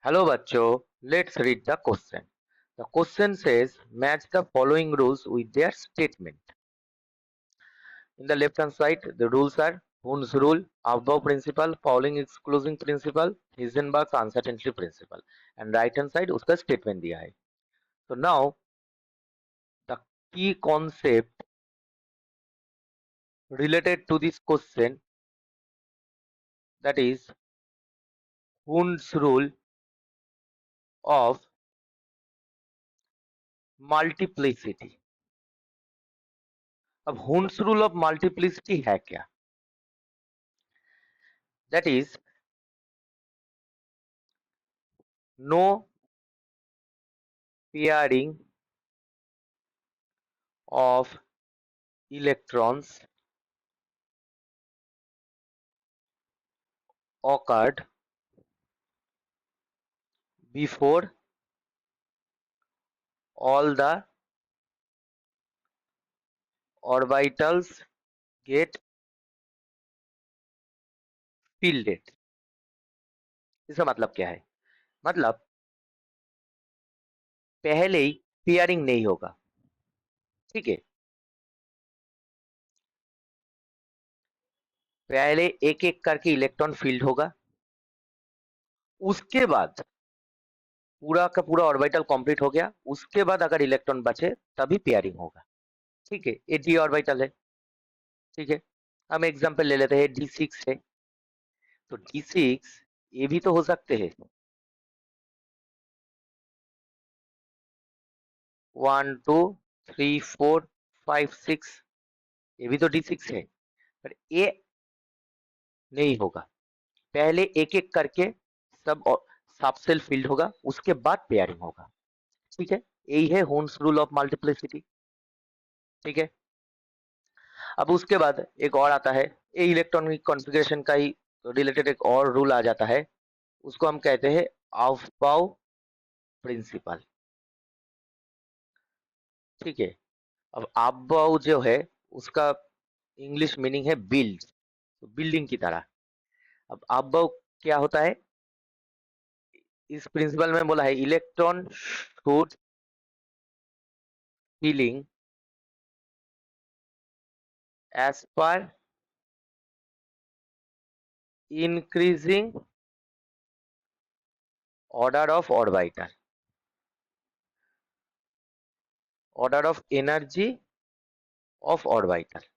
Hello bachcho, let's read the question. The question says match the following rules with their statement. In the left hand side, the rules are Hund's rule, above principle, Pauling exclusion principle, Heisenberg's uncertainty principle. And right hand side उसका statement दिया है. So now the key concept related to this question, that is Hund's rule of multiplicity. अब Hund's rule of multiplicity है क्या? That is no pairing of electrons occurred before all the orbitals get fielded. इसका मतलब क्या है? मतलब पहले ही pairing नहीं होगा, ठीक है? पहले एक एक करके इलेक्ट्रॉन फील्ड होगा, उसके बाद पूरा का पूरा ऑर्बिटल कंप्लीट हो गया, उसके बाद अगर इलेक्ट्रॉन बचे तभी पेयरिंग होगा, ठीक है? ये डी ऑर्बिटल है, ठीक है? हम एग्जांपल ले लेते हैं, D6 है, तो D6 ये भी तो हो सकते हैं, 1 2 3 4 5 6, ये भी तो D6 है, पर ये नहीं होगा, पहले एक एक करके सब सब सेल फील्ड होगा, उसके बाद पेयरिंग होगा, ठीक है? यही है होन्स रूल ऑफ मल्टीप्लिसिटी, ठीक है? अब उसके बाद एक और आता है, ये इलेक्ट्रॉनिक कॉन्फ़िगरेशन का ही रिलेटेड एक और रूल आ जाता है, उसको हम कहते हैं ऑफबाउ प्रिंसिपल, ठीक है? अब ऑफबाउ जो है उसका इंग्लिश मीनिंग है बिल्ड, तो बिल्डिंग की तरह। अब ऑफबाउ क्या होता है? इस प्रिंसिपल में बोला है electron should feeling as per increasing order of orbital, order of energy of orbital,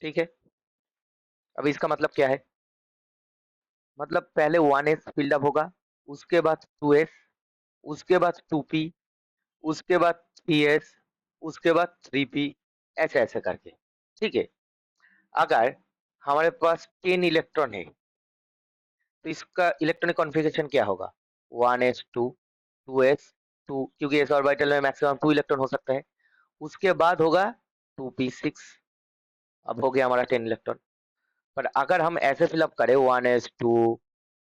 ठीक है? अब इसका मतलब क्या है? मतलब पहले 1s फिल्डअप होगा, उसके बाद 2s, उसके बाद 2p, उसके बाद 3s, उसके बाद 3p, ऐसे ऐसे करके, ठीक है? अगर हमारे पास 10 इलेक्ट्रॉन है, तो इसका इलेक्ट्रॉनिक कॉन्फ़िगरेशन क्या होगा? 1s2, 2s2, क्योंकि s ऑर्बिटल में मैक्सिमम 2 इलेक्ट्रॉन हो सकता है, उसके बाद होगा 2p6, अब हो गया हमारा 10 इलेक्ट्रॉन। पर अगर हम ऐसे फिलअप करें 1s2,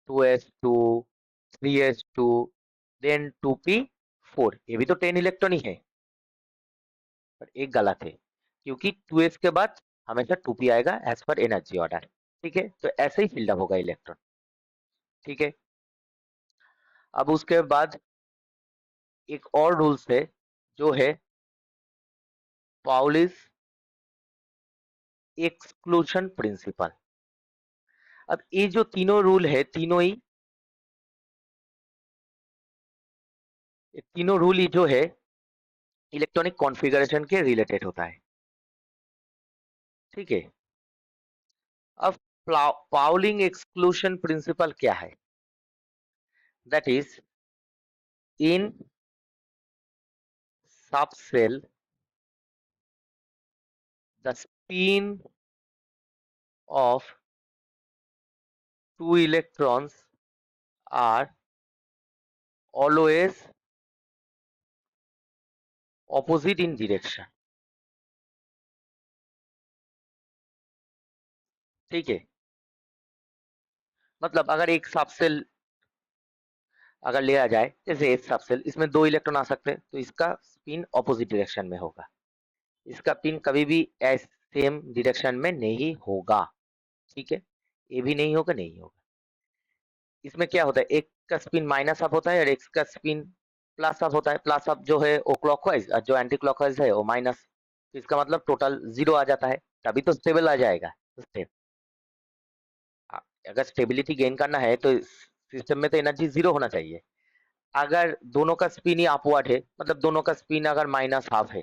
2s2, 3s2, then 2p4, ये भी तो 10 इलेक्ट्रॉन ही है, पर एक गलत है, क्योंकि 2s के बाद हमेशा 2p आएगा एज पर एनर्जी ऑर्डर, ठीक है? तो ऐसे ही फिल्डअप होगा इलेक्ट्रॉन, ठीक है? अब उसके बाद एक और रूल्स है, जो है पाउलिस एक्सक्लूशन प्रिंसिपल। अब ये जो तीनों रूल है, तीनों रूल ही जो है इलेक्ट्रॉनिक कॉन्फ़िगरेशन के रिलेटेड होता है, ठीक है? अब पाउलिंग एक्सक्लूशन प्रिंसिपल क्या है? That is in subshell the spin of two electrons are always opposite in direction, ठीक है? मतलब अगर एक सब सेल अगर लिया जाए, जैसे एक सब सेल, इसमें 2 इलेक्ट्रॉन आ सकते हैं, तो इसका स्पिन ऑपोजिट डायरेक्शन में होगा, इसका पिन कभी भी सेम डायरेक्शन में नहीं होगा, ठीक है? ये भी नहीं होगा, नहीं होगा। इसमें क्या होता है, एक का स्पिन माइनस अप होता है और एक का स्पिन प्लस अप होता है। प्लस अप जो है वो क्लॉकवाइज और जो एंटी क्लॉकवाइज है वो माइनस। इसका मतलब टोटल 0 आ जाता है, तभी तो स्टेबल आ जाएगा। स्टेप अगर स्टेबिलिटी गेन करना है तो सिस्टम में तो एनर्जी 0 होना चाहिए। अगर दोनों का स्पिन ही अपवर्ड है, मतलब दोनों का स्पिन अगर माइनस हाफ है,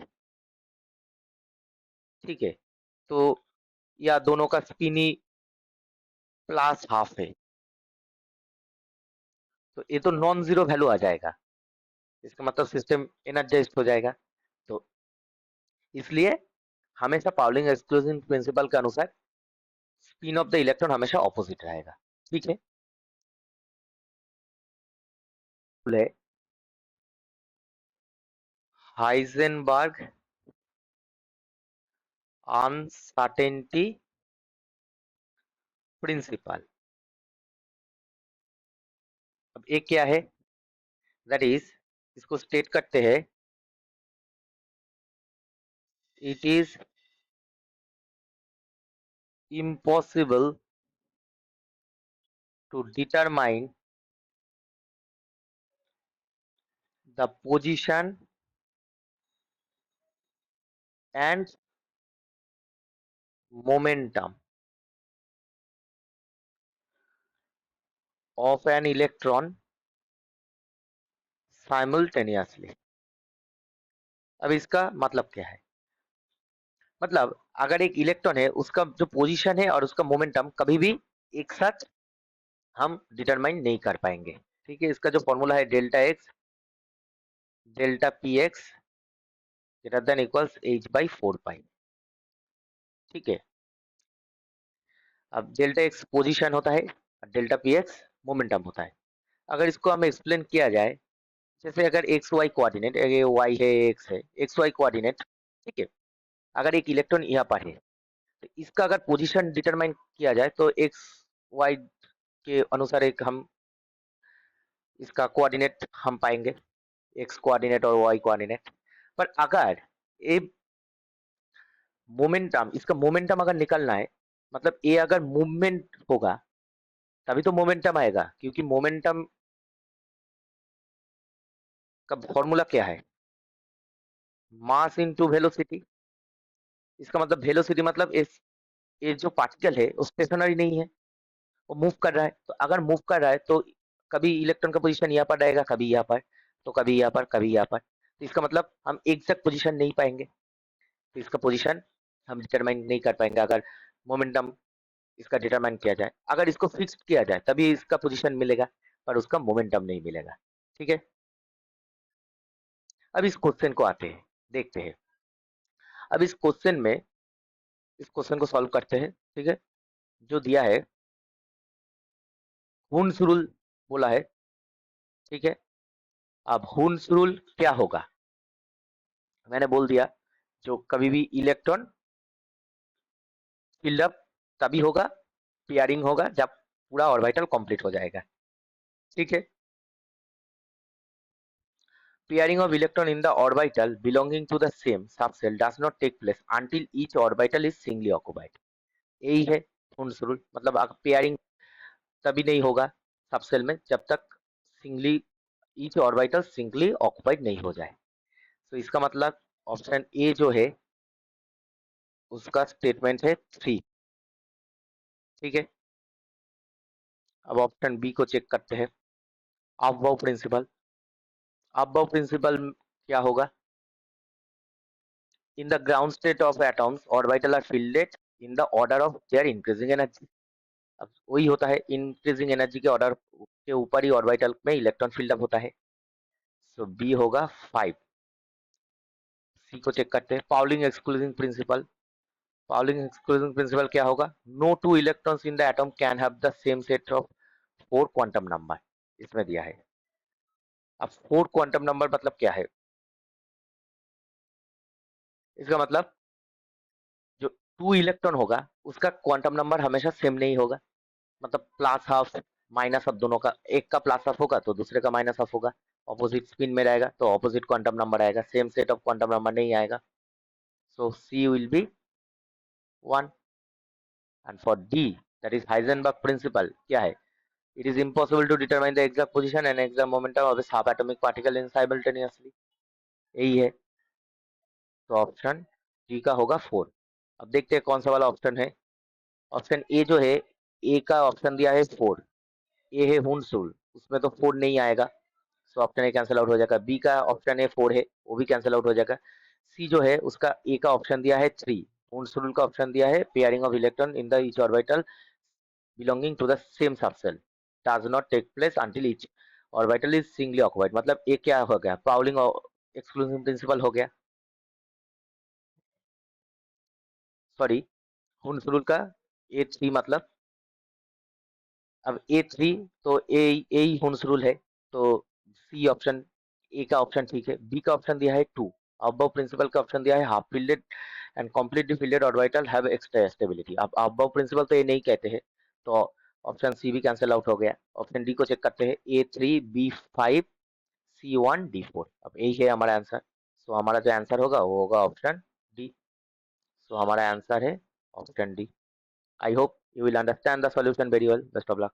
ठीक है, तो या दोनों का स्पिन ही प्लस हाफ है, तो ये तो नॉन जीरो वैल्यू आ जाएगा। इसका मतलब सिस्टम एनर्जाइज्ड हो जाएगा। तो इसलिए हमेशा पाउलिंग एक्सक्लूजन प्रिंसिपल के अनुसार स्पिन ऑफ द इलेक्ट्रॉन हमेशा ऑपोजिट रहेगा। ठीक है, हाइजेनबर्ग अनसर्टेनिटी प्रिंसिपल। अब एक क्या है, दैट इज, इसको स्टेट करते हैं, it is impossible to determine the position and momentum of an electron simultaneously। अब इसका मतलब क्या है, मतलब अगर एक इलेक्ट्रॉन है, उसका जो पोजीशन है और उसका मोमेंटम कभी भी एक साथ हम डिटरमाइन नहीं कर पाएंगे। ठीक है, इसका जो फॉर्मूला है delta x delta P x greater than equals H by 4 पाई। ठीक है, अब डेल्टा एक्स पोजीशन होता है और डेल्टा पी एक्स मोमेंटम होता है। अगर इसको हमें एक्सप्लेन किया जाए, जैसे अगर एक्स वाई कोऑर्डिनेट, ये वाई है एक्स है, एक्स वाई कोऑर्डिनेट, ठीक है, अगर एक इलेक्ट्रॉन यहाँ पर है, तो इसका अगर पोजीशन डिटरमाइन किया जाए तो एक्स वाई के अनुसार एक हम इसका कोऑर्डिनेट हम पाएंगे, एक्स कोऑर्डिनेट और वाई कोऑर्डिनेट। पर अगर ये मोमेंटम, इसका मोमेंटम अगर निकलना है, मतलब ये अगर मूवमेंट होगा तभी तो मोमेंटम आएगा, क्योंकि मोमेंटम का फॉर्मूला क्या है, मास इनटू वेलोसिटी। इसका मतलब वेलोसिटी मतलब इस, ये जो पार्टिकल है वो स्टेशनरी नहीं है, वो मूव कर रहा है। तो अगर मूव कर रहा है तो कभी इलेक्ट्रॉन का पोजीशन यहाँ पर रहेगा, कभी यहाँ पर, तो कभी यहाँ पर, कभी यहाँ पर। तो इसका मतलब हम एग्जैक्ट पोजीशन नहीं पाएंगे, तो इसका पोजीशन हम डिटरमाइन नहीं कर पाएंगे अगर मोमेंटम इसका डिटरमाइन किया जाए। अगर इसको फिक्स किया जाए तभी इसका पोजीशन मिलेगा, पर उसका मोमेंटम नहीं मिलेगा। ठीक है, अब इस क्वेश्चन को आते हैं, देखते हैं। अब इस क्वेश्चन में, इस क्वेश्चन को सॉल्व करते हैं। ठीक है, जो दिया है हुन्स रूल बोला है। ठीक है, अब हुन्स रूल क्या होगा, मैंने बोल दिया, जो कभी भी इलेक्ट्रॉन फिल्ड अप तभी होगा, पेयरिंग होगा जब पूरा ऑर्बिटल कंप्लीट हो जाएगा। ठीक है, pairing of electron in the orbital belonging to the same subshell does not take place until each orbital is singly occupied. यही है हुन्स रूल, मतलब पेयरिंग तभी नहीं होगा सबसेल में जब तक singly, each orbital singly occupied नहीं हो जाए। तो इसका मतलब ऑप्शन ए जो है उसका स्टेटमेंट है 3। ठीक है, अब ऑप्शन बी को चेक करते हैं, अबव प्रिंसिपल। अबव प्रिंसिपल क्या होगा, in the ground state of atoms orbital are filled in the order of their increasing energy. अब वही होता है, इंक्रीजिंग एनर्जी के ऑर्डर के ऊपर ही ऑर्बिटल में इलेक्ट्रॉन फील्ड अप होता है। सो बी होगा 5। सी को चेक करते हैं, Pauling exclusion principle. Pauling exclusion principle क्या होगा, no two electrons in the atom can have the same set of 4 quantum number, इसमें दिया है। अब 4 क्वांटम नंबर मतलब क्या है, इसका मतलब जो 2 इलेक्ट्रॉन होगा उसका क्वांटम नंबर हमेशा सेम नहीं होगा, मतलब प्लस हाफ माइनस हाफ दोनों का, एक का प्लस हाफ होगा तो दूसरे का माइनस हाफ होगा। ऑपोजिट स्पिन में रहेगा तो ऑपोजिट क्वांटम नंबर आएगा, same set of quantum number नहीं आएगा। So C will be 1। And for D, that is Heisenberg principle क्या है, It is impossible to determine the exact position and exact momentum of a subatomic particle in simultaneously. यही है, तो option D का होगा 4। अब देखते हैं कौन सा वाला ऑप्शन है। ऑप्शन ए जो है, ए का ऑप्शन दिया है 4, ए है हुनसुल, उसमें तो 4 नहीं आएगा, so option A cancel out हो जाएगा। बी का ऑप्शन ए 4 है, वो भी कैंसिल आउट हो जाएगा। सी जो है उसका ए का ऑप्शन दिया है 3, हुनसुल का ऑप्शन दिया है pairing of electron in the each orbital belonging to the same subcell does not take place until each orbital is singly occupied। मतलब ये क्या हो गया, पाउलिंग एक्सक्लूसिव प्रिंसिपल हो गया, सॉरी, हुनसुल का A3 मतलब, अब A3 तो ए ही हुनसुल है, तो सी ऑप्शन, ए का ऑप्शन ठीक है। बी का ऑप्शन दिया है 2, अबव प्रिंसिपल का ऑप्शन दिया है half fielded and completely fielded orbital have extra stability. अब अबव प्रिंसिपल तो ये नहीं कहते हैं, तो ऑप्शन सी भी कैंसिल आउट हो गया। ऑप्शन डी को चेक करते हैं, A3 B5 C1 D4। अब यही है हमारा आंसर, सो हमारा जो आंसर होगा वो होगा ऑप्शन डी। सो हमारा आंसर है option D. I hope you will understand the solution very well. Best of luck.